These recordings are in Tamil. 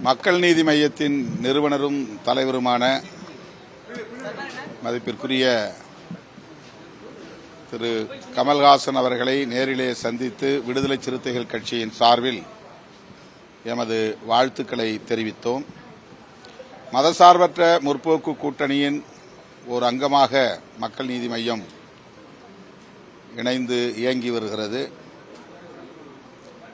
மக்கள் நீதி மய்யத்தின் நிறுவனரும் தலைவருமான மதிப்பிற்குரிய திரு கமல்ஹாசன் அவர்களை நேரிலே சந்தித்து விடுதலை சிறுத்தைகள் கட்சியின் சார்பில் எமது வாழ்த்துக்களை தெரிவித்தோம். மதசார்பற்ற முற்போக்கு கூட்டணியின் ஒரு அங்கமாக மக்கள் நீதி மய்யம் இணைந்து இயங்கி வருகிறது.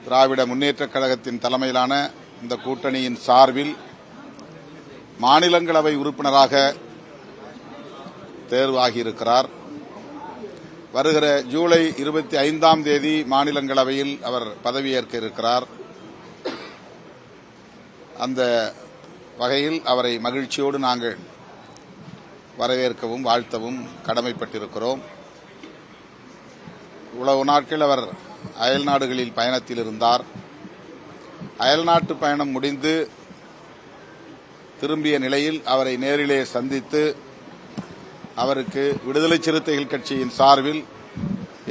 திராவிட முன்னேற்றக் கழகத்தின் தலைமையிலான இந்த கூட்டணியின் சார்பில் மாநிலங்களவை உறுப்பினராக தேர்வாகியிருக்கிறார். வருகிற ஜூலை 25ஆம் தேதி மாநிலங்களவையில் அவர் பதவியேற்க இருக்கிறார். அந்த வகையில் அவரை மகிழ்ச்சியோடு நாங்கள் வரவேற்கவும் வாழ்த்தவும் கடமைப்பட்டிருக்கிறோம். இவ்வளவு நாட்கள் அவர் அயல் நாடுகளில் பயணத்தில் இருந்தார். அயல்நாட்டு பயணம் முடிந்து திரும்பிய நிலையில் அவரை நேரிலே சந்தித்து அவருக்கு விடுதலை சிறுத்தைகள் கட்சியின் சார்பில்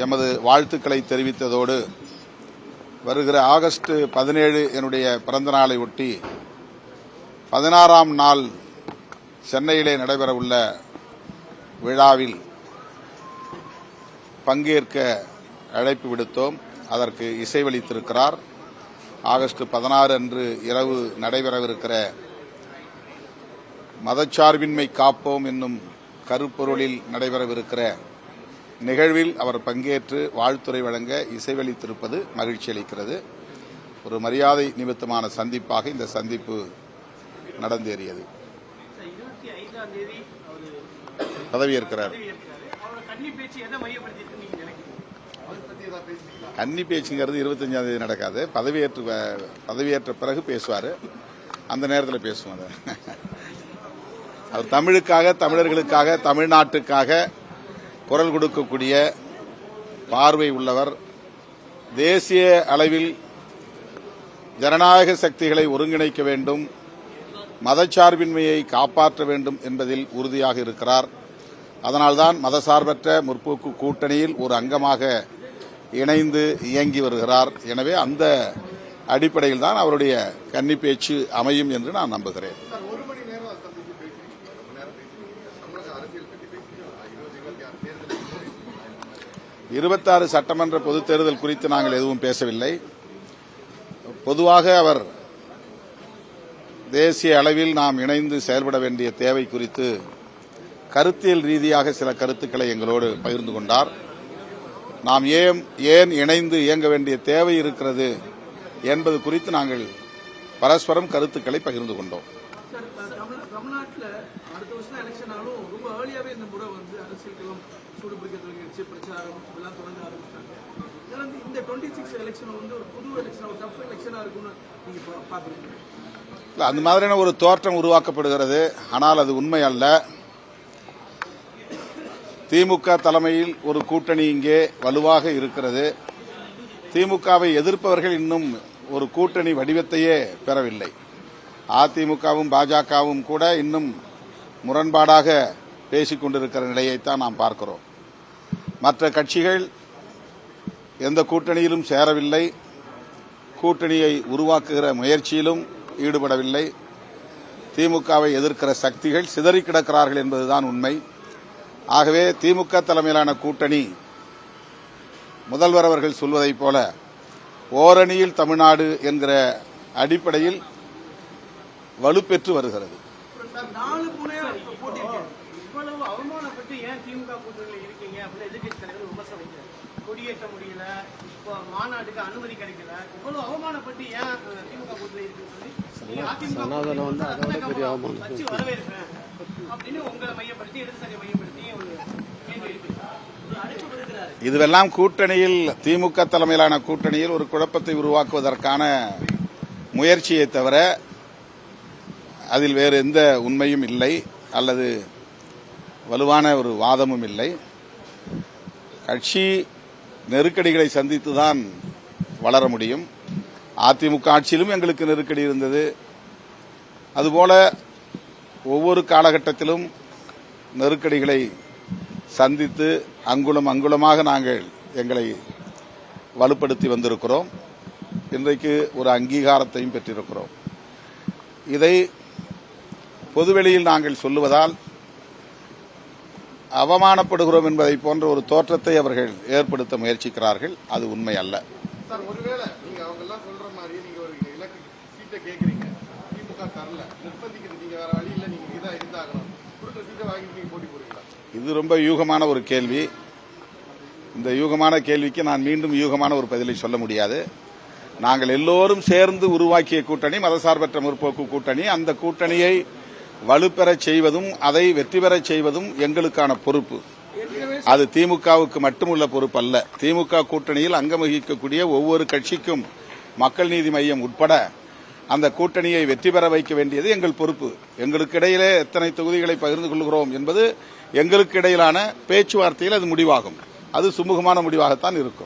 எமது வாழ்த்துக்களை தெரிவித்ததோடு வருகிற ஆகஸ்ட் 17 என்னுடைய பிறந்த நாளை ஒட்டி 16ஆம் நாள் சென்னையிலே நடைபெறவுள்ள விழாவில் பங்கேற்க அழைப்பு விடுத்தோம். அதற்கு இசைவளித்திருக்கிறார். ஆகஸ்ட் 16 அன்று இரவு நடைபெறவிருக்கிற மதச்சார்பின்மை காப்போம் என்னும் கருப்பொருளில் நடைபெறவிருக்கிற நிகழ்வில் அவர் பங்கேற்று வாழ்த்துரை வழங்க இசைவளித்திருப்பது மகிழ்ச்சி அளிக்கிறது. ஒரு மரியாதை நிமித்தமான சந்திப்பாக இந்த சந்திப்பு நடந்தேறியது. பதவியேற்கிறார். கன்னி பேச்சுங்கிறது 25ஆம் தேதி நடக்காது. பதவியேற்ற பிறகு பேசுவார். அந்த நேரத்தில் பேசுவோம். அவர் தமிழுக்காக, தமிழர்களுக்காக, தமிழ்நாட்டுக்காக குரல் கொடுக்கக்கூடிய பார்வை உள்ளவர். தேசிய அளவில் ஜனநாயக சக்திகளை ஒருங்கிணைக்க வேண்டும், மதச்சார்பின்மையை காப்பாற்ற வேண்டும் என்பதில் உறுதியாக இருக்கிறார். அதனால்தான் மதசார்பற்ற முற்போக்கு கூட்டணியில் ஒரு அங்கமாக இணைந்து இயங்கி வருகிறார். எனவே அந்த அடிப்படையில் தான் அவருடைய கன்னி பேச்சு அமையும் என்று நான் நம்புகிறேன். 26 சட்டமன்ற பொதுத் தேர்தல் குறித்து நாங்கள் எதுவும் பேசவில்லை. பொதுவாக அவர் தேசிய அளவில் நாம் இணைந்து செயல்பட வேண்டிய தேவை குறித்து கருத்தியல் ரீதியாக சில கருத்துக்களை எங்களோடு பகிர்ந்து கொண்டார். நாம் ஏன் இணைந்து இயங்க வேண்டிய தேவை இருக்கிறது என்பது குறித்து நாங்கள் பரஸ்பரம் கருத்துக்களை பகிர்ந்து கொண்டோம். தமிழ்நாட்டில் அடுத்த வருஷம் எலெக்ஷன் ஆனாலும் ரொம்ப ஏர்லியாவே இந்த முறை அரசியல் சூடுபிடிக்க தொடங்கிடுச்சு, பிரச்சாரம் எல்லாம் தொடங்க ஆரம்பிச்சிட்டாங்க. இந்த 26 எலெக்ஷன் ஒரு புது எலெக்ஷன், ஒரு டஃப் எலெக்ஷனா இருக்கும்னு நீங்க பாக்குறீங்க? அந்த மாதிரியான ஒரு தோற்றம் உருவாக்கப்படுகிறது. ஆனால் அது உண்மை அல்ல. திமுக தலைமையில் ஒரு கூட்டணி இங்கே வலுவாக இருக்கிறது. திமுகவை எதிர்ப்பவர்கள் இன்னும் ஒரு கூட்டணி வடிவத்தையே பெறவில்லை. அதிமுகவும் பாஜகவும் கூட இன்னும் முரண்பாடாக பேசிக் கொண்டிருக்கிற நிலையைத்தான் நாம் பார்க்கிறோம். மற்ற கட்சிகள் எந்த கூட்டணியிலும் சேரவில்லை, கூட்டணியை உருவாக்குகிற முயற்சியிலும் ஈடுபடவில்லை. திமுகவை எதிர்க்கிற சக்திகள் சிதறி கிடக்கிறார்கள் என்பதுதான் உண்மை. ஆகவே திமுக தலைமையிலான கூட்டணி முதல்வர் அவர்கள் சொல்வதைப் போல ஓரணியில் தமிழ்நாடு என்கிற அடிப்படையில் வலுப்பெற்று வருகிறது. கொடியேற்ற முடியல, மாநாட்டுக்கு அனுமதி கிடைக்கல, இவ்வளவு அவமானப்பட்டு ஏன் திமுக கூட்டணி வரவேற்பேன் அப்படின்னு உங்களை மையப்படுத்தி இடதுசாரி மையப்படுத்தி இதுவெல்லாம் கூட்டணியில் திமுக தலைமையிலான கூட்டணியில் ஒரு குழப்பத்தை உருவாக்குவதற்கான முயற்சியை தவிர அதில் வேறு எந்த உண்மையும் இல்லை அல்லது வலுவான ஒரு வாதமும் இல்லை. கட்சி நெருக்கடிகளை சந்தித்துதான் வளர முடியும். அதிமுக ஆட்சியிலும் எங்களுக்கு நெருக்கடி இருந்தது. அதுபோல ஒவ்வொரு காலகட்டத்திலும் நெருக்கடிகளை சந்தித்து அங்குலம் அங்குலமாக நாங்கள் எங்களை வலுப்படுத்தி வந்திருக்கிறோம். இன்றைக்கு ஒரு அங்கீகாரத்தையும் பெற்றிருக்கிறோம். இதை பொதுவெளியில் நாங்கள் சொல்லுவதால் அவமானப்படுகிறோம் என்பதை போன்ற ஒரு தோற்றத்தை அவர்கள் ஏற்படுத்த முயற்சிக்கிறார்கள். அது உண்மை அல்ல. சார், ஒருவேளை நீங்க அவங்க எல்லாம் சொல்ற மாதிரி நீங்க ஒரு இலக்கு சீட்டை கேட்கறீங்க, திமுக தரல, நிர்பந்திக்கிறது, நீங்க வேற வழி இல்ல, நீங்க இதான் இருந்தாகணும், கொடுக்குற சீட்டை வாங்கி நீங்க போட்டி போடுவீங்களா? இது ரொம்ப யூகமான ஒரு கேள்வி. இந்த யூகமான கேள்விக்கு நான் மீண்டும் யூகமான ஒரு பதிலை சொல்ல முடியாது. நாங்கள் எல்லோரும் சேர்ந்து உருவாக்கிய கூட்டணி மதசார்பற்ற முற்போக்கு கூட்டணி. அந்த கூட்டணியை வலுப்பெறச் செய்வதும் அதை வெற்றி பெறச் செய்வதும் எங்களுக்கான பொறுப்பு. அது திமுகவுக்கு மட்டுமுள்ள பொறுப்பு அல்ல. திமுக கூட்டணியில் அங்கம் வகிக்கக்கூடிய ஒவ்வொரு கட்சிக்கும் மக்கள் நீதி மய்யம் உட்பட அந்த கூட்டணியை வெற்றி பெற வைக்க வேண்டியது எங்கள் பொறுப்பு. எங்களுக்கு இடையிலே எத்தனை தொகுதிகளை பகிர்ந்து கொள்கிறோம் என்பது எங்களுக்கு இடையிலான பேச்சுவார்த்தையில் அது முடிவாகும். அது சுமூகமான முடிவாகத்தான் இருக்கும்.